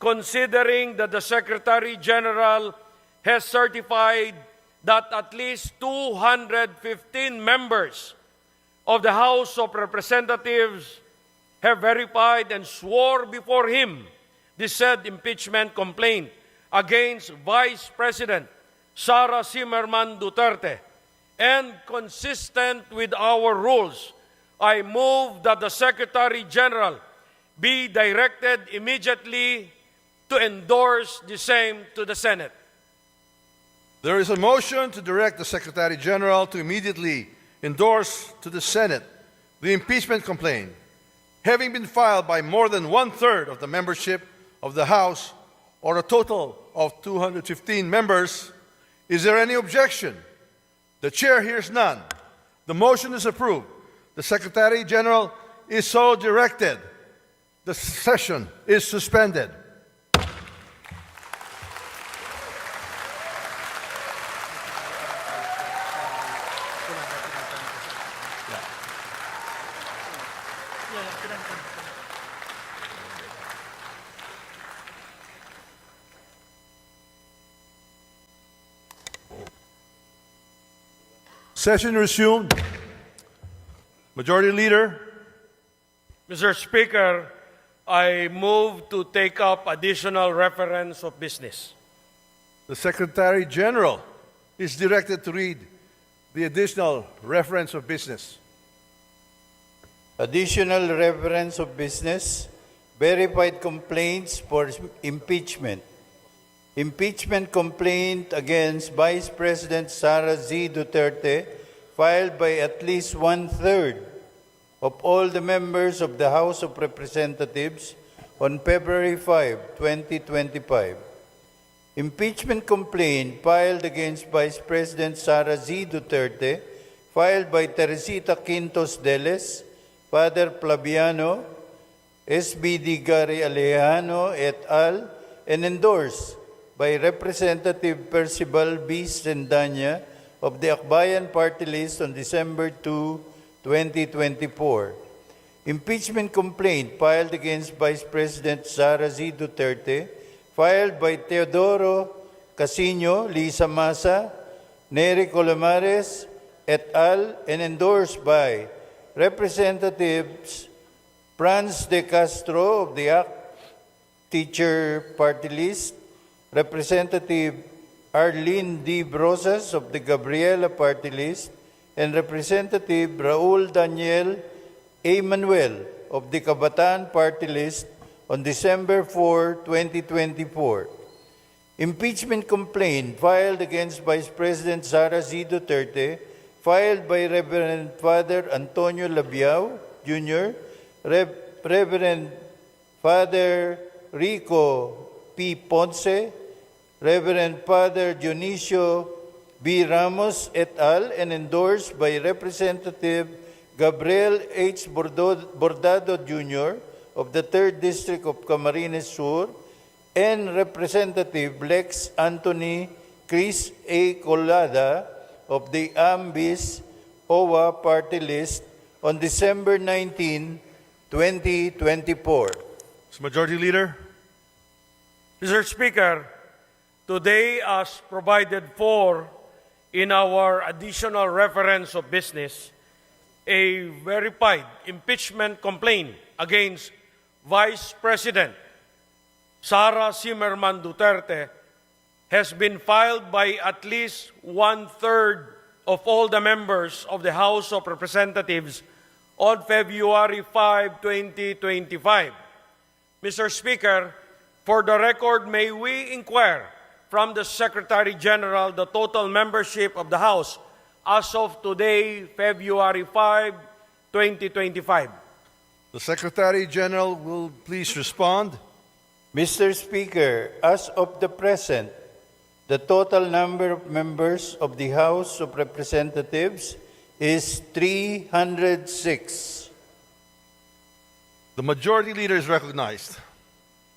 considering that the Secretary General has certified that at least 215 members of the House of Representatives have verified and swore before him the said impeachment complaint against Vice President Sarah Duterte, and consistent with our rules, I move that the Secretary General be directed immediately to endorse the same to the Senate. There is a motion to direct the Secretary General to immediately endorse to the Senate the impeachment complaint, having been filed by more than one-third of the membership of the House, or a total of 215 members. Is there any objection? The Chair hears none. The motion is approved. The Secretary General is so directed. The session is suspended. Session resumed. Majority Leader. Mr. Speaker, I move to take up additional reference of business. The Secretary General is directed to read the additional reference of business. Additional reference of business, verified complaints for impeachment. Impeachment complaint against Vice President Sarah Duterte, filed by at least one-third of all the members of the House of Representatives on February 5, 2025. Impeachment complaint filed against Vice President Sarah Duterte, filed by Teresita Quintos Deles, Father Flaviano, SBD Gary Alejano et al., and endorsed by Representative Percival B. Sendanya of the Akbayan Party List on December 2, 2024. Impeachment complaint filed against Vice President Sarah Duterte, filed by Teodoro Casino, Lisa Masa, Nery Colomares et al., and endorsed by Representatives Franz de Castro of the ACT Teacher Party List, Representative Arlene D. Brosas of the Gabriela Party List, and Representative Raul Daniel A. Manuel of the Kabataan Party List on December 4, 2024. Impeachment complaint filed against Vice President Sarah Duterte, filed by Reverend Father Antonio Labiao Jr., Reverend Father Rico P. Ponce, Reverend Father Dionisio B. Ramos et al., and endorsed by Representative Gabriel H. Bordado Jr. of the 3rd District of Camarines Sur, and Representative Lex Anthony Chris A. Colada of the AMBIS OWA Party List on December 19, 2024. Majority Leader. Mr. Speaker, today, as provided for in our additional reference of business, a verified impeachment complaint against Vice President Sarah Duterte has been filed by at least one-third of all the members of the House of Representatives on February 5, 2025. Mr. Speaker, for the record, may we inquire from the Secretary General the total membership of the House as of today, February 5, 2025. The Secretary General will please respond. Mr. Speaker, as of the present, the total number of members of the House of Representatives is 306. The Majority Leader is recognized.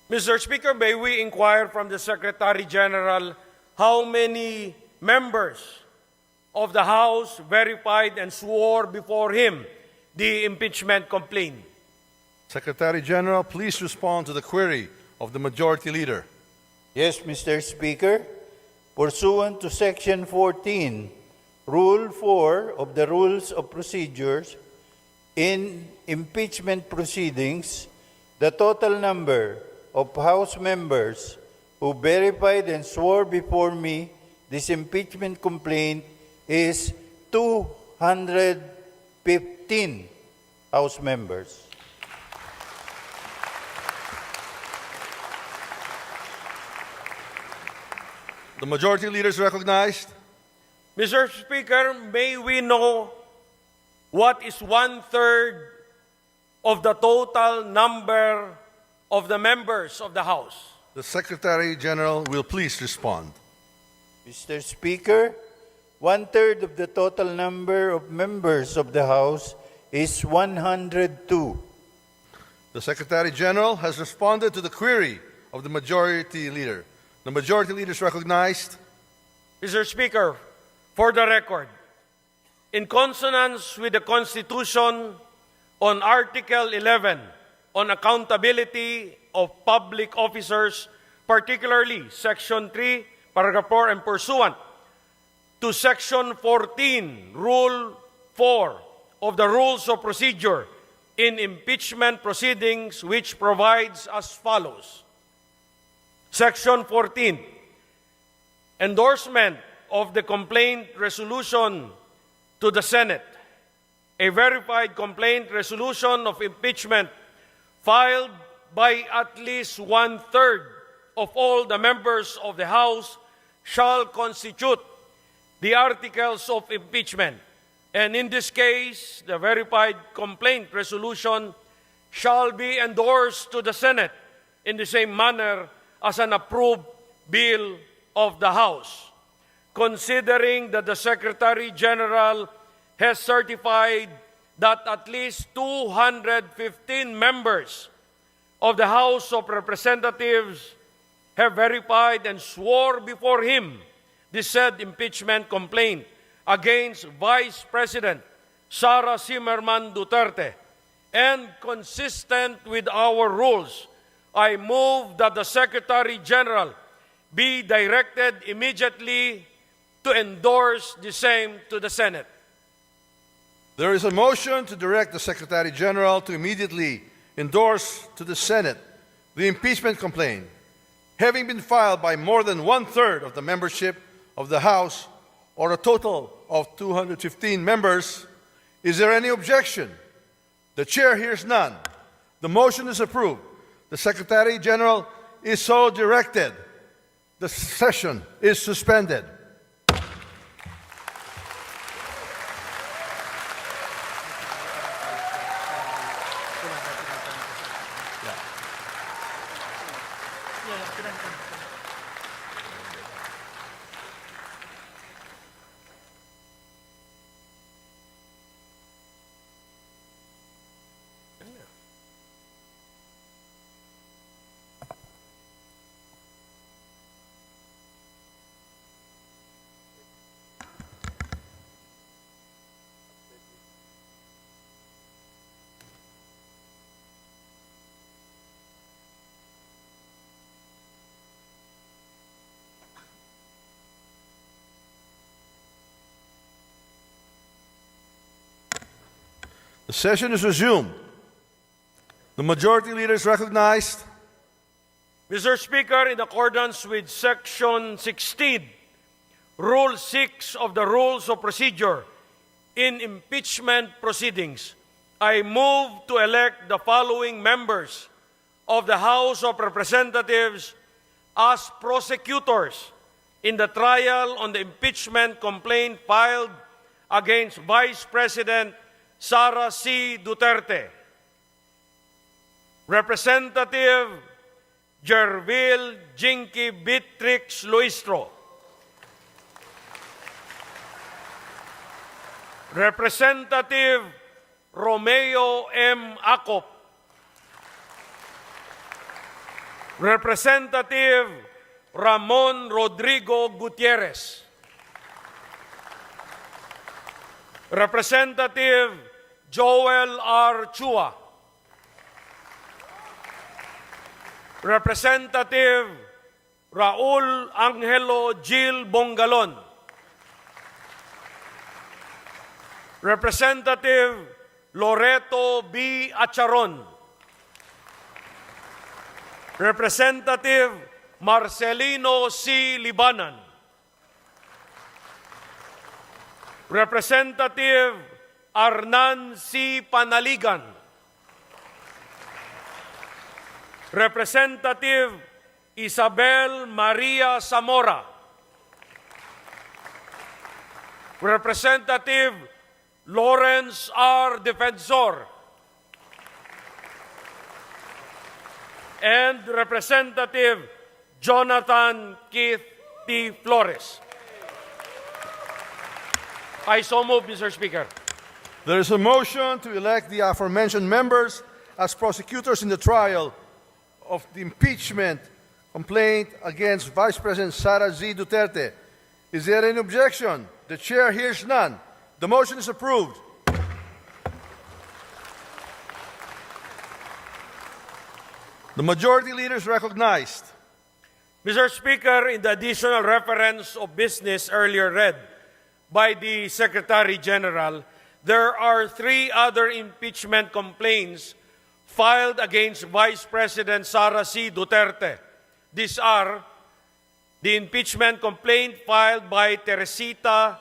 Mr. Speaker, may we inquire from the Secretary General how many members of the House verified and swore before him the impeachment complaint? Secretary General, please respond to the query of the Majority Leader. Yes, Mr. Speaker. Pursuant to Section 14, Rule 4 of the Rules of Procedures, in impeachment proceedings, the total number of House members who verified and swore before me this impeachment complaint is 215 House members. The Majority Leader is recognized. Mr. Speaker, may we know what is 1/3 of the total number of the members of the House? The Secretary General will please respond. Mr. Speaker, 1/3 of the total number of members of the House is 102. The Secretary General has responded to the query of the Majority Leader. The Majority Leader is recognized. Mr. Speaker, for the record, in consonance with the Constitution on Article 11 on accountability of public officers, particularly Section 3, Paragraph 4, and pursuant to Section 14, Rule 4 of the Rules of Procedure in impeachment proceedings, which provides as follows. Section 14, endorsement of the complaint resolution to the Senate. A verified complaint resolution of impeachment filed by at least 1/3 of all the members of the House shall constitute the articles of impeachment. And in this case, the verified complaint resolution shall be endorsed to the Senate in the same manner as an approved bill of the House. Considering that the Secretary General has certified that at least 215 members of the House of Representatives have verified and swore before him the said impeachment complaint against Vice President Sarah Duterte, and consistent with our rules, I move that the Secretary General be directed immediately to endorse the same to the Senate. There is a motion to direct the Secretary General to immediately endorse to the Senate the impeachment complaint, having been filed by more than 1/3 of the membership of the House, or a total of 215 members. Is there any objection? The Chair hears none. The motion is approved. The Secretary General is so directed. The session is suspended. The session is resumed. The Majority Leader is recognized. Mr. Speaker, in accordance with Section 16, Rule 6 of the Rules of Procedure in impeachment proceedings, I move to elect the following members of the House of Representatives as prosecutors in the trial on the impeachment complaint filed against Vice President Sarah Duterte. Representative Jervil Jinky Beatrix Luistro. Representative Romeo M. Acop. Representative Ramon Rodrigo Gutierrez. Representative Joel R. Chua. Representative Raul Angelo Gil Bongalon, Representative Loreto B. Acharon, Representative Marcelino C. Libanan, Representative Arnan C. Panaligan, Representative Isabel Maria Zamora, Representative Lawrence R. Defensor, and Representative Jonathan Keith T. Flores. I so move, Mr. Speaker. There is a motion to elect the aforementioned members as prosecutors in the trial of the impeachment complaint against Vice President Sarah Z. Duterte. Is there any objection? The chair hears none. The motion is approved. The majority leader is recognized. Mr. Speaker, in the additional reference of business earlier read by the Secretary General, there are 3 other impeachment complaints filed against Vice President Sara C. Duterte. These are the impeachment complaint filed by Teresita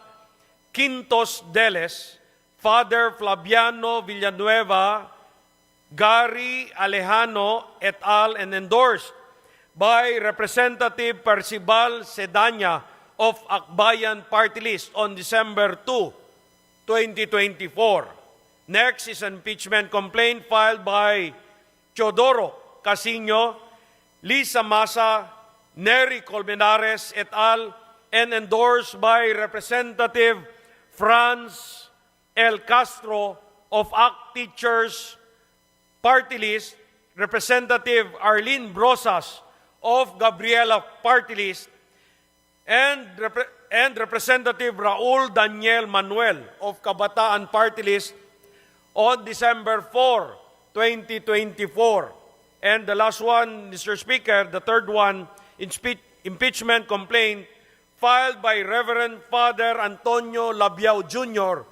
Quintos Deles, Father Flaviano Villanueva, Gary Alejano et al. And endorsed by Representative Percival Sedanya of Akbayan Party List on December 2, 2024. Next is an impeachment complaint filed by Teodoro Casino, Lisa Masa, Nery Colmenares et al. And endorsed by Representative Franz L. Castro of ACT Teachers Party List, Representative Arlene Brosas of Gabriela Party List, and Representative Raul Daniel Manuel of Kabataan Party List on December 4, 2024. And the last one, Mr. Speaker, the third one, impeachment complaint filed by Reverend Father Antonio Labiao Jr.,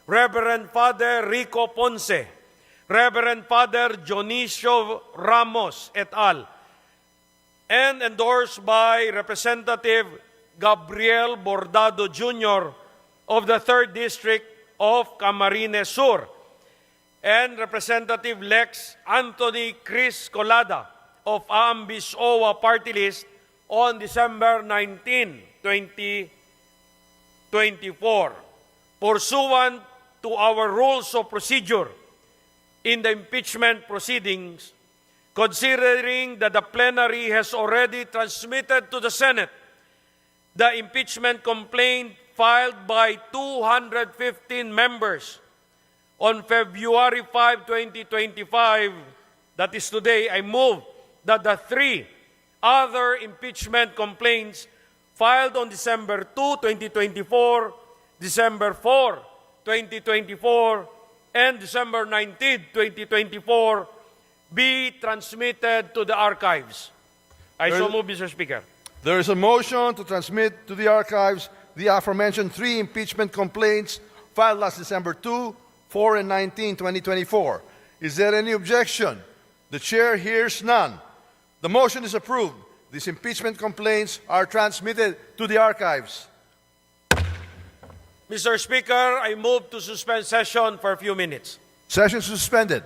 Reverend Father Rico Ponce, Reverend Father Dionisio Ramos et al., and endorsed by Representative Gabriel Bordado Jr. of the 3rd District of Camarines Sur, and Representative Lex Anthony Chris Colada of Ambis OWA Party List on December 19, 2024. Pursuant to our rules of procedure in the impeachment proceedings, considering that the plenary has already transmitted to the Senate the impeachment complaint filed by 215 members on February 5, 2025, that is today, I move that the 3 other impeachment complaints filed on December 2, 2024, December 4, 2024, and December 19, 2024, be transmitted to the archives. I so move, Mr. Speaker. There is a motion to transmit to the archives the aforementioned 3 impeachment complaints filed last December 2, 4, and 19, 2024. Is there any objection? The chair hears none. The motion is approved. These impeachment complaints are transmitted to the archives. Mr. Speaker, I move to suspend session for a few minutes. Session suspended.